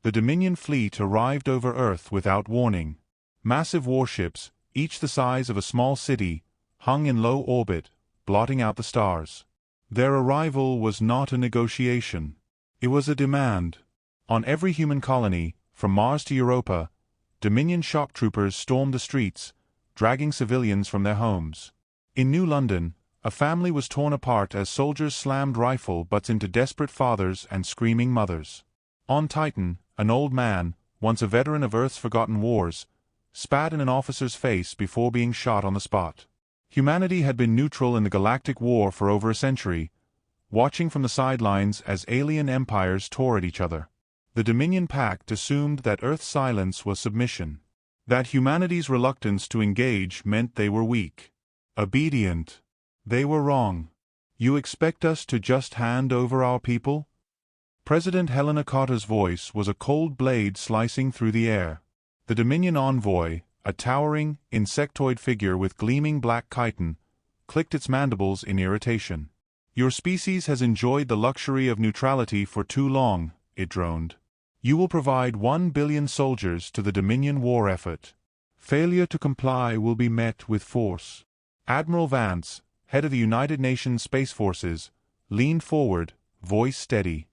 The Dominion fleet arrived over Earth without warning. Massive warships, each the size of a small city, hung in low orbit, blotting out the stars. Their arrival was not a negotiation. It was a demand. On every human colony, from Mars to Europa, Dominion shock troopers stormed the streets, dragging civilians from their homes. In New London, a family was torn apart as soldiers slammed rifle butts into desperate fathers and screaming mothers. On Titan, an old man, once a veteran of Earth's forgotten wars, spat in an officer's face before being shot on the spot. Humanity had been neutral in the galactic war for over a century, watching from the sidelines as alien empires tore at each other. The Dominion Pact assumed that Earth's silence was submission. That humanity's reluctance to engage meant they were weak. Obedient. They were wrong. You expect us to just hand over our people? President Helena Carter's voice was a cold blade slicing through the air. The Dominion envoy, a towering, insectoid figure with gleaming black chitin, clicked its mandibles in irritation. Your species has enjoyed the luxury of neutrality for too long, it droned. You will provide 1 billion soldiers to the Dominion war effort. Failure to comply will be met with force. Admiral Vance, head of the United Nations Space Forces, leaned forward, voice steady.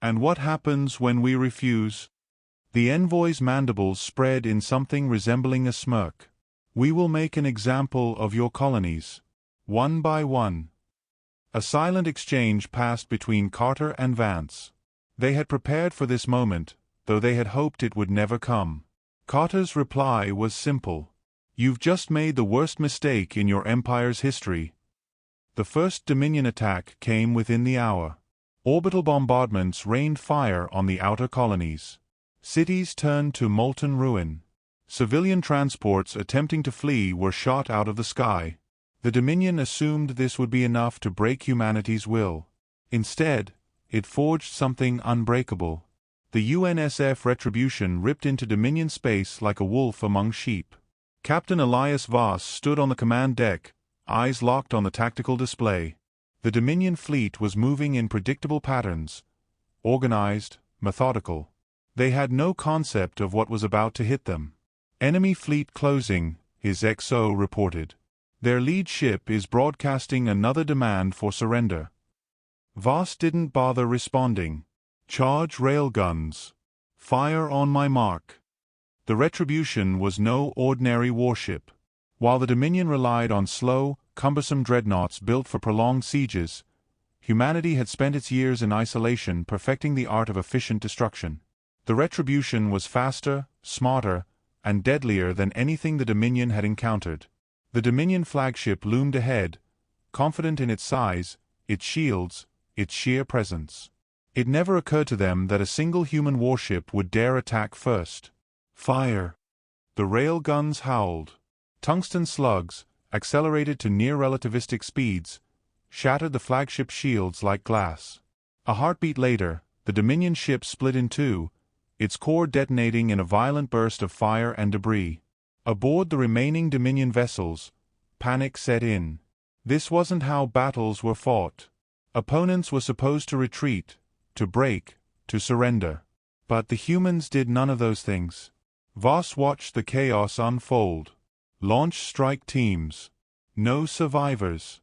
And what happens when we refuse? The envoy's mandibles spread in something resembling a smirk. We will make an example of your colonies. One by one. A silent exchange passed between Carter and Vance. They had prepared for this moment, though they had hoped it would never come. Carter's reply was simple. You've just made the worst mistake in your empire's history. The first Dominion attack came within the hour. Orbital bombardments rained fire on the outer colonies. Cities turned to molten ruin. Civilian transports attempting to flee were shot out of the sky. The Dominion assumed this would be enough to break humanity's will. Instead, it forged something unbreakable. The UNSF Retribution ripped into Dominion space like a wolf among sheep. Captain Elias Voss stood on the command deck, eyes locked on the tactical display. The Dominion fleet was moving in predictable patterns, organized, methodical. They had no concept of what was about to hit them. Enemy fleet closing, his XO reported. Their lead ship is broadcasting another demand for surrender. Voss didn't bother responding. Charge railguns. Fire on my mark. The Retribution was no ordinary warship. While the Dominion relied on slow, cumbersome dreadnoughts built for prolonged sieges, humanity had spent its years in isolation perfecting the art of efficient destruction. The Retribution was faster, smarter, and deadlier than anything the Dominion had encountered. The Dominion flagship loomed ahead, confident in its size, its shields, its sheer presence. It never occurred to them that a single human warship would dare attack first. Fire! The railguns howled. Tungsten slugs, accelerated to near-relativistic speeds, shattered the flagship's shields like glass. A heartbeat later, the Dominion ship split in two, its core detonating in a violent burst of fire and debris. Aboard the remaining Dominion vessels, panic set in. This wasn't how battles were fought. Opponents were supposed to retreat, to break, to surrender. But the humans did none of those things. Voss watched the chaos unfold. Launch strike teams. No survivors.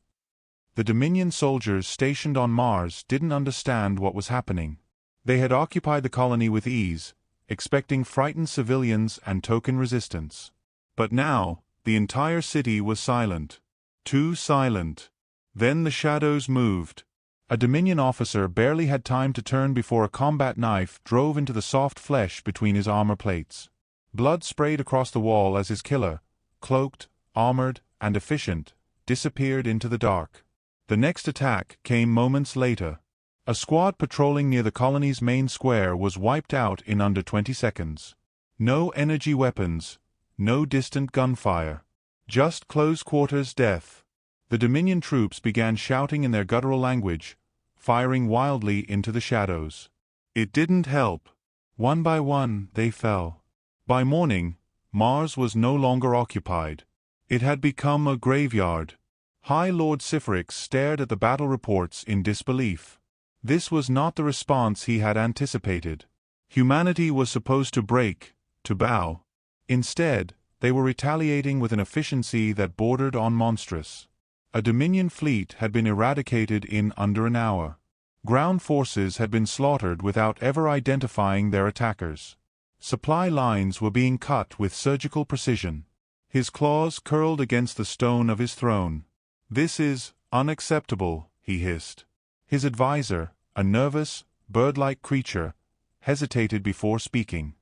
The Dominion soldiers stationed on Mars didn't understand what was happening. They had occupied the colony with ease, expecting frightened civilians and token resistance. But now, the entire city was silent. Too silent. Then the shadows moved. A Dominion officer barely had time to turn before a combat knife drove into the soft flesh between his armor plates. Blood sprayed across the wall as his killer, cloaked, armored, and efficient, disappeared into the dark. The next attack came moments later. A squad patrolling near the colony's main square was wiped out in under 20 seconds. No energy weapons, no distant gunfire. Just close-quarters death. The Dominion troops began shouting in their guttural language, firing wildly into the shadows. It didn't help. One by one, they fell. By morning, Mars was no longer occupied. It had become a graveyard. High Lord Cypherix stared at the battle reports in disbelief. This was not the response he had anticipated. Humanity was supposed to break, to bow. Instead, they were retaliating with an efficiency that bordered on monstrous. A Dominion fleet had been eradicated in under an hour. Ground forces had been slaughtered without ever identifying their attackers. Supply lines were being cut with surgical precision. His claws curled against the stone of his throne. "This is unacceptable," he hissed. His advisor, a nervous, bird-like creature, hesitated before speaking.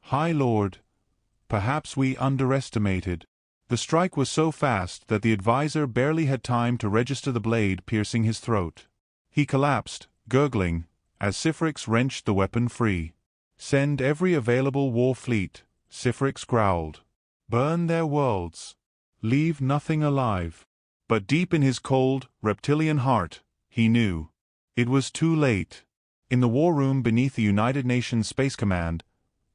"High Lord, perhaps we underestimated." The strike was so fast that the advisor barely had time to register the blade piercing his throat. He collapsed, gurgling, as Sifrix wrenched the weapon free. "Send every available war fleet," Sifrix growled. "Burn their worlds. Leave nothing alive." But deep in his cold, reptilian heart, he knew. It was too late. In the war room beneath the United Nations Space Command,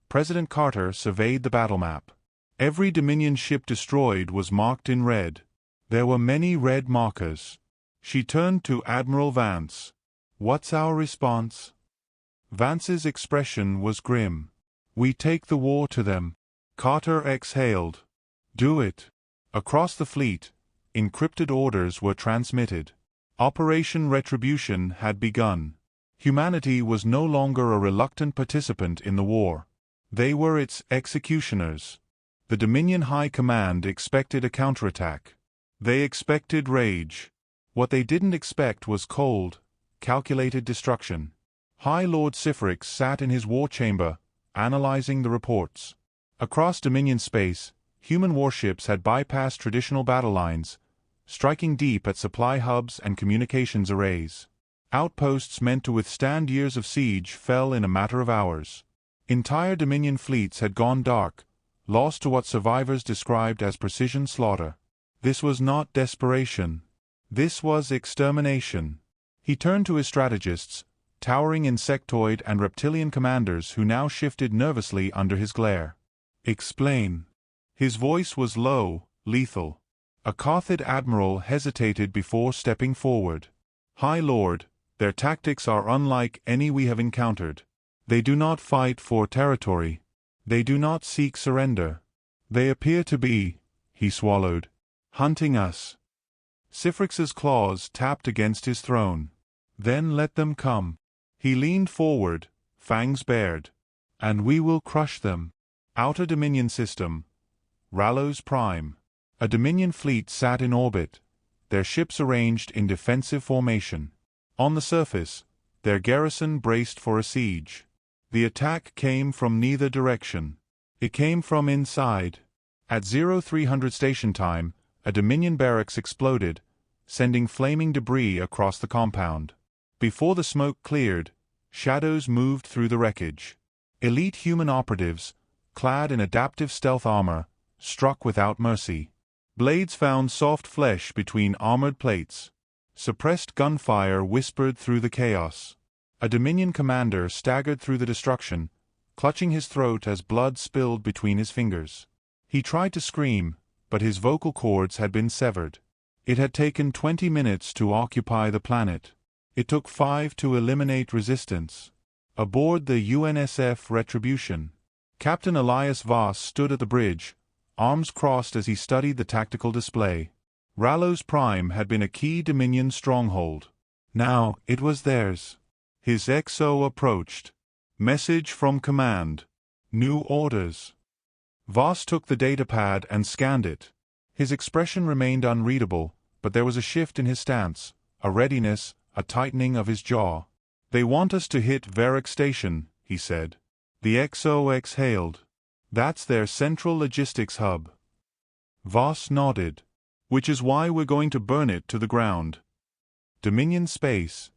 President Carter surveyed the battle map. Every Dominion ship destroyed was marked in red. There were many red markers. She turned to Admiral Vance. "What's our response?" Vance's expression was grim. "We take the war to them." Carter exhaled. "Do it." Across the fleet, encrypted orders were transmitted. Operation Retribution had begun. Humanity was no longer a reluctant participant in the war. They were its executioners. The Dominion High Command expected a counterattack. They expected rage. What they didn't expect was cold, calculated destruction. High Lord Sifrix sat in his war chamber, analyzing the reports. Across Dominion space, human warships had bypassed traditional battle lines, striking deep at supply hubs and communications arrays. Outposts meant to withstand years of siege fell in a matter of hours. Entire Dominion fleets had gone dark, lost to what survivors described as precision slaughter. This was not desperation. This was extermination. He turned to his strategists, towering insectoid and reptilian commanders who now shifted nervously under his glare. "Explain." His voice was low, lethal. A Carthid admiral hesitated before stepping forward. "High Lord, their tactics are unlike any we have encountered. They do not fight for territory. They do not seek surrender. They appear to be," he swallowed, "hunting us." Sifrix's claws tapped against his throne. "Then let them come." He leaned forward, fangs bared. "And we will crush them." Outer Dominion system. Rallo's Prime. A Dominion fleet sat in orbit, their ships arranged in defensive formation. On the surface, their garrison braced for a siege. The attack came from neither direction. It came from inside. At 0300 station time, a Dominion barracks exploded, sending flaming debris across the compound. Before the smoke cleared, shadows moved through the wreckage. Elite human operatives, clad in adaptive stealth armor, struck without mercy. Blades found soft flesh between armored plates. Suppressed gunfire whispered through the chaos. A Dominion commander staggered through the destruction, clutching his throat as blood spilled between his fingers. He tried to scream, but his vocal cords had been severed. It had taken 20 minutes to occupy the planet. It took 5 to eliminate resistance. Aboard the UNSF Retribution, Captain Elias Voss stood at the bridge, arms crossed as he studied the tactical display. Rallo's Prime had been a key Dominion stronghold. Now it was theirs. His XO approached. Message from command. New orders. Voss took the datapad and scanned it. His expression remained unreadable, but there was a shift in his stance, a readiness, a tightening of his jaw. "They want us to hit Varick Station," he said. The XO exhaled. "That's their central logistics hub." Voss nodded. "Which is why we're going to burn it to the ground." Dominion space.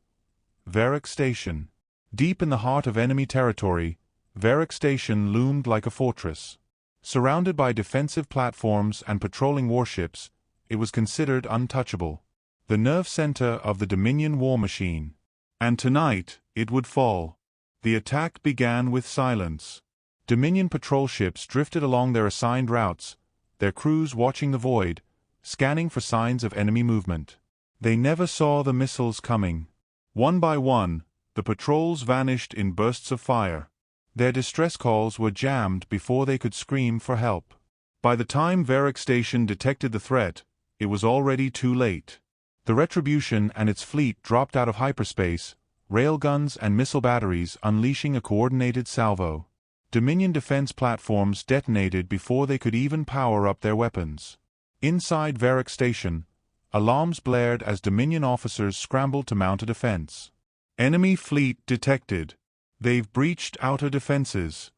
Varick Station. Deep in the heart of enemy territory, Varick Station loomed like a fortress. Surrounded by defensive platforms and patrolling warships, it was considered untouchable. The nerve center of the Dominion war machine. And tonight, it would fall. The attack began with silence. Dominion patrol ships drifted along their assigned routes, their crews watching the void, scanning for signs of enemy movement. They never saw the missiles coming. One by one, the patrols vanished in bursts of fire. Their distress calls were jammed before they could scream for help. By the time Varric Station detected the threat, it was already too late. The Retribution and its fleet dropped out of hyperspace, railguns and missile batteries unleashing a coordinated salvo. Dominion defense platforms detonated before they could even power up their weapons. Inside Varric Station, alarms blared as Dominion officers scrambled to mount a defense. Enemy fleet detected. They've breached outer defenses.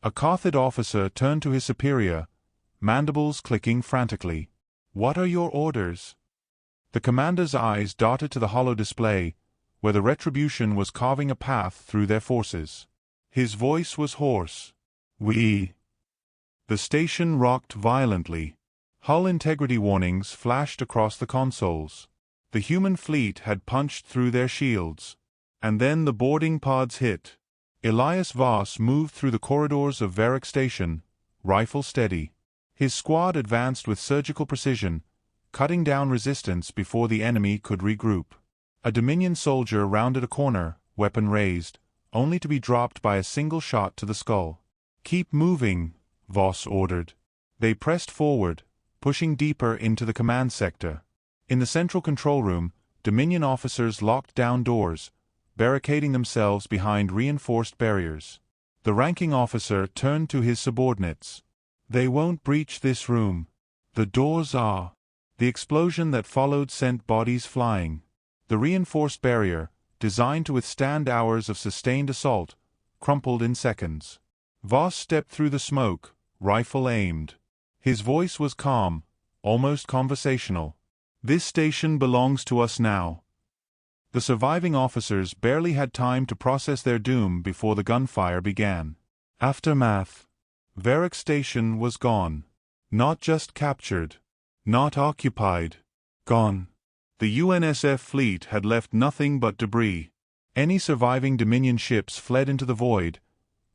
A Carthid officer turned to his superior, mandibles clicking frantically. What are your orders? The commander's eyes darted to the hollow display, where the Retribution was carving a path through their forces. His voice was hoarse. The station rocked violently. Hull integrity warnings flashed across the consoles. The human fleet had punched through their shields. And then the boarding pods hit. Elias Voss moved through the corridors of Varric Station, rifle steady. His squad advanced with surgical precision, cutting down resistance before the enemy could regroup. A Dominion soldier rounded a corner, weapon raised, only to be dropped by a single shot to the skull. "Keep moving," Voss ordered. They pressed forward, pushing deeper into the command sector. In the central control room, Dominion officers locked down doors, barricading themselves behind reinforced barriers. The ranking officer turned to his subordinates. "They won't breach this room. The doors are." The explosion that followed sent bodies flying. The reinforced barrier, designed to withstand hours of sustained assault, crumpled in seconds. Voss stepped through the smoke, rifle aimed. His voice was calm, almost conversational. "This station belongs to us now." The surviving officers barely had time to process their doom before the gunfire began. Aftermath. Varric Station was gone. Not just captured. Not occupied. Gone. The UNSF fleet had left nothing but debris. Any surviving Dominion ships fled into the void,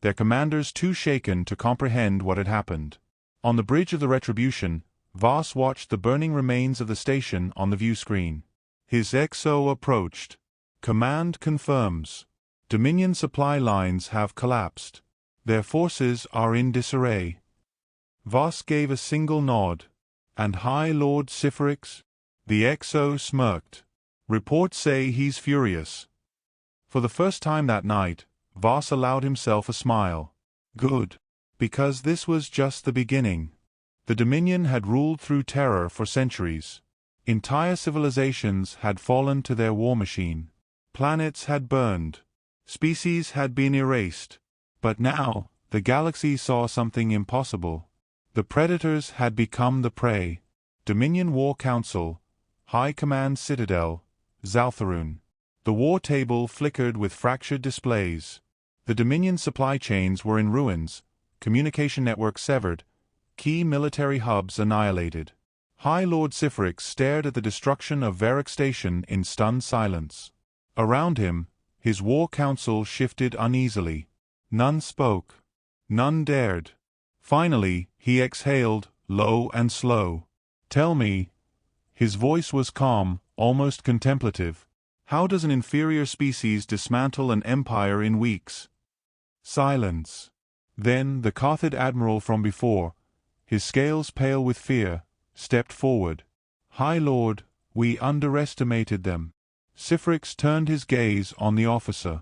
their commanders too shaken to comprehend what had happened. On the bridge of the Retribution, Voss watched the burning remains of the station on the view screen. His XO approached. "Command confirms. Dominion supply lines have collapsed. Their forces are in disarray." Voss gave a single nod. "And High Lord Sifrix?" The XO smirked. "Reports say he's furious." For the first time that night, Voss allowed himself a smile. Good. Because this was just the beginning. The Dominion had ruled through terror for centuries. Entire civilizations had fallen to their war machine. Planets had burned. Species had been erased. But now, the galaxy saw something impossible. The predators had become the prey. Dominion War Council, High Command Citadel, Zaltharoon. The war table flickered with fractured displays. The Dominion supply chains were in ruins, communication networks severed, key military hubs annihilated. High Lord Sifrix stared at the destruction of Varric Station in stunned silence. Around him, his war council shifted uneasily. None spoke. None dared. Finally, he exhaled, low and slow. "Tell me." His voice was calm, almost contemplative. "How does an inferior species dismantle an empire in weeks?" Silence. Then the Carthid admiral from before, his scales pale with fear, stepped forward. "High Lord, we underestimated them." Sifrix turned his gaze on the officer.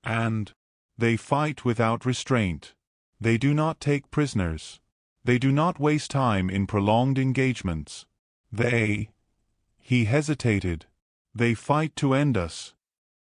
"And they fight without restraint. They do not take prisoners. They do not waste time in prolonged engagements. He hesitated. "They fight to end us."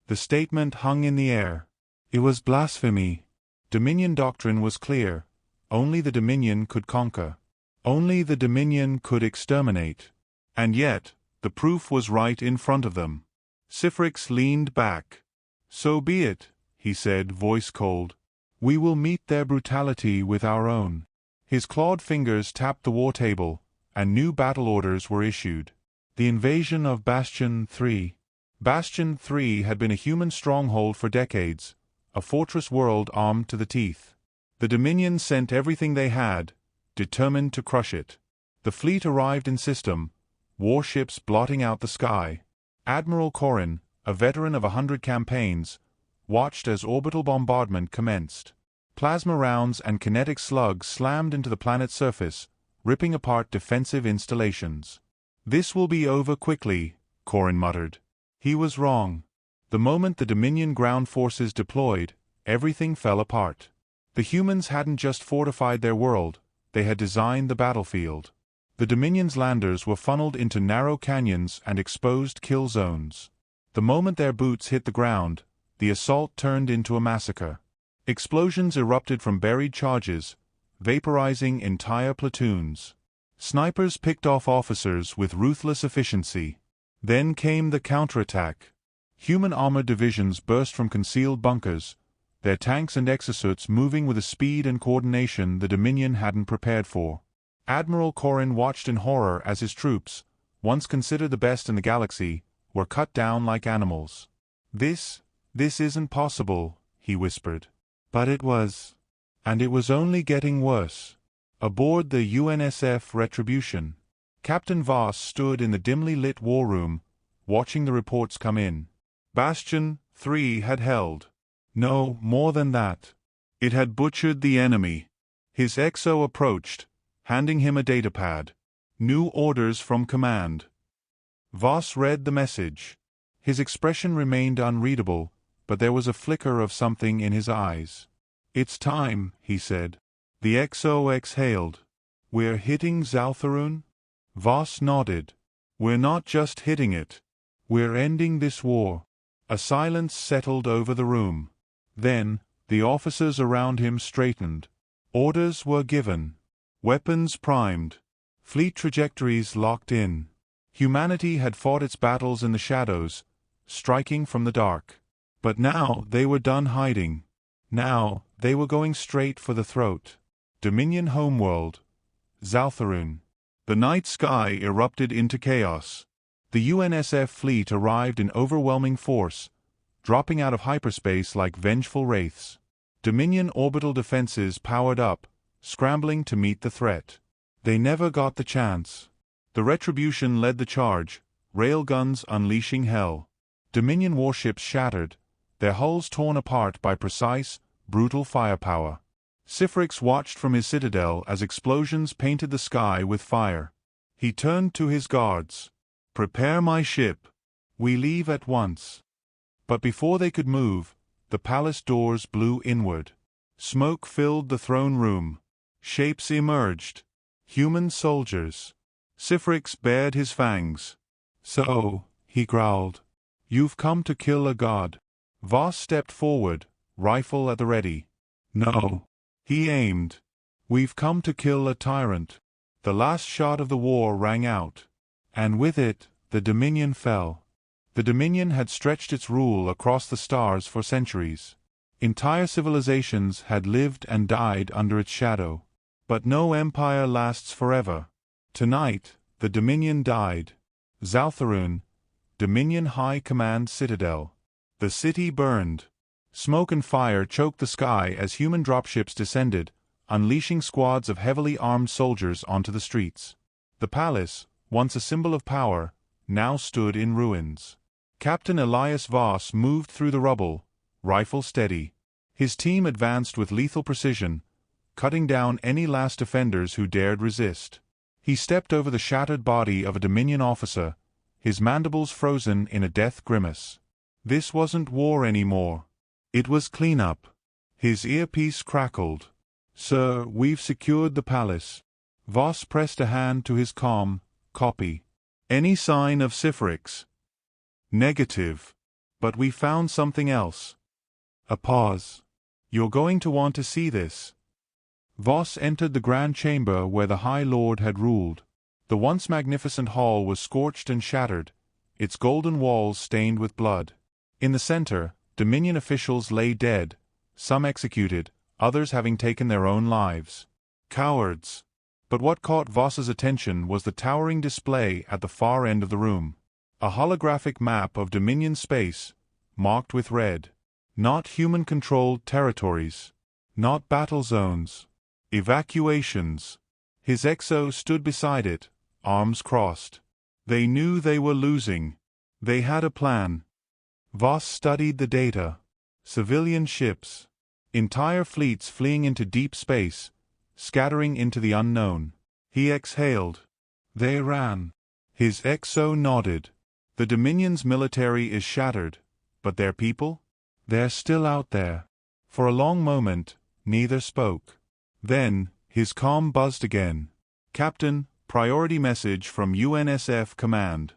The statement hung in the air. It was blasphemy. Dominion doctrine was clear. Only the Dominion could conquer. Only the Dominion could exterminate. And yet, the proof was right in front of them. Sifrix leaned back. "So be it," he said, voice cold. "We will meet their brutality with our own." His clawed fingers tapped the war table, and new battle orders were issued. The invasion of Bastion 3. Bastion 3 had been a human stronghold for decades, a fortress world armed to the teeth. The Dominion sent everything they had, determined to crush it. The fleet arrived in system, warships blotting out the sky. Admiral Corrin, a veteran of 100 campaigns, watched as orbital bombardment commenced. Plasma rounds and kinetic slugs slammed into the planet's surface, ripping apart defensive installations. "This will be over quickly," Corrin muttered. He was wrong. The moment the Dominion ground forces deployed, everything fell apart. The humans hadn't just fortified their world, they had designed the battlefield. The Dominion's landers were funneled into narrow canyons and exposed kill zones. The moment their boots hit the ground, the assault turned into a massacre. Explosions erupted from buried charges, vaporizing entire platoons. Snipers picked off officers with ruthless efficiency. Then came the counterattack. Human armored divisions burst from concealed bunkers, their tanks and exosuits moving with a speed and coordination the Dominion hadn't prepared for. Admiral Corrin watched in horror as his troops, once considered the best in the galaxy, were cut down like animals. This isn't possible," he whispered. But it was. And it was only getting worse. Aboard the UNSF Retribution, Captain Voss stood in the dimly lit war room, watching the reports come in. Bastion 3 had held. No, more than that. It had butchered the enemy. His XO approached, handing him a datapad. New orders from command. Voss read the message. His expression remained unreadable, but there was a flicker of something in his eyes. "It's time," he said. The XO exhaled. "We're hitting Zaltharun?" Voss nodded. "We're not just hitting it. We're ending this war." A silence settled over the room. Then, the officers around him straightened. Orders were given. Weapons primed. Fleet trajectories locked in. Humanity had fought its battles in the shadows, striking from the dark. But now they were done hiding. Now they were going straight for the throat. Dominion homeworld. Zaltharun. The night sky erupted into chaos. The UNSF fleet arrived in overwhelming force, dropping out of hyperspace like vengeful wraiths. Dominion orbital defenses powered up, scrambling to meet the threat. They never got the chance. The Retribution led the charge, railguns unleashing hell. Dominion warships shattered, their hulls torn apart by precise, brutal firepower. Sifrix watched from his citadel as explosions painted the sky with fire. He turned to his guards. "Prepare my ship. We leave at once." But before they could move, the palace doors blew inward. Smoke filled the throne room. Shapes emerged. Human soldiers. Sifrix bared his fangs. "So," he growled, "you've come to kill a god." Voss stepped forward, rifle at the ready. "No." He aimed. "We've come to kill a tyrant." The last shot of the war rang out. And with it, the Dominion fell. The Dominion had stretched its rule across the stars for centuries. Entire civilizations had lived and died under its shadow. But no empire lasts forever. Tonight, the Dominion died. Zaltharun, Dominion High Command Citadel. The city burned. Smoke and fire choked the sky as human dropships descended, unleashing squads of heavily armed soldiers onto the streets. The palace, once a symbol of power, now stood in ruins. Captain Elias Voss moved through the rubble, rifle steady. His team advanced with lethal precision, cutting down any last defenders who dared resist. He stepped over the shattered body of a Dominion officer, his mandibles frozen in a death grimace. This wasn't war anymore. It was cleanup. His earpiece crackled. "Sir, we've secured the palace." Voss pressed a hand to his comm. "Copy. Any sign of Sifrix?" "Negative. But we found something else." A pause. "You're going to want to see this." Voss entered the grand chamber where the High Lord had ruled. The once magnificent hall was scorched and shattered, its golden walls stained with blood. In the center, Dominion officials lay dead, some executed, others having taken their own lives. Cowards! But what caught Voss's attention was the towering display at the far end of the room. A holographic map of Dominion space, marked with red. Not human-controlled territories. Not battle zones. Evacuations. His XO stood beside it, arms crossed. They knew they were losing. They had a plan. Voss studied the data. Civilian ships. Entire fleets fleeing into deep space, scattering into the unknown. He exhaled. They ran. His XO nodded. The Dominion's military is shattered, but their people? They're still out there. For a long moment, neither spoke. Then, his comm buzzed again. Captain, priority message from UNSF Command.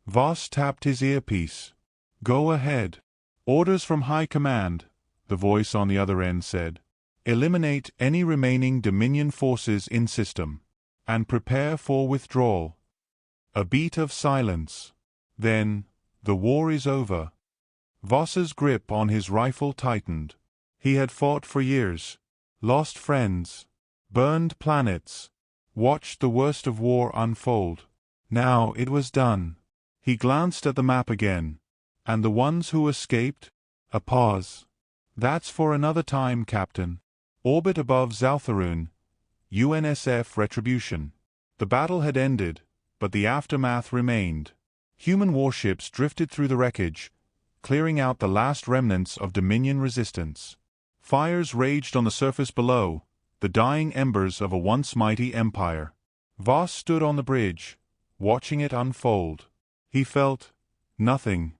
Voss tapped his earpiece. Go ahead. Orders from High Command, the voice on the other end said. Eliminate any remaining Dominion forces in system. And prepare for withdrawal. A beat of silence. Then, the war is over. Voss's grip on his rifle tightened. He had fought for years. Lost friends. Burned planets. Watched the worst of war unfold. Now it was done. He glanced at the map again. And the ones who escaped? A pause. That's for another time, Captain. Orbit above Zaltharoon. UNSF Retribution. The battle had ended, but the aftermath remained. Human warships drifted through the wreckage, clearing out the last remnants of Dominion resistance. Fires raged on the surface below, the dying embers of a once mighty empire. Voss stood on the bridge, watching it unfold. He felt nothing.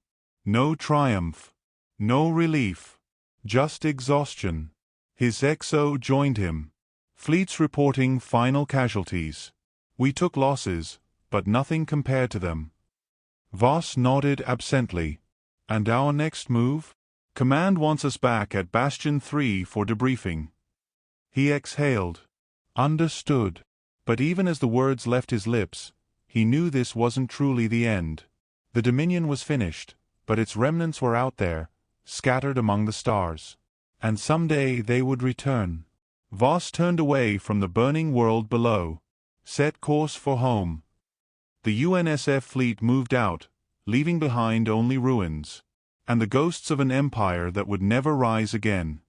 No triumph. No relief. Just exhaustion. His XO joined him. Fleets reporting final casualties. We took losses, but nothing compared to them. Voss nodded absently. And our next move? Command wants us back at Bastion 3 for debriefing. He exhaled. Understood. But even as the words left his lips, he knew this wasn't truly the end. The Dominion was finished, but its remnants were out there, scattered among the stars. And someday they would return. Voss turned away from the burning world below. Set course for home. The UNSF fleet moved out, leaving behind only ruins. And the ghosts of an empire that would never rise again.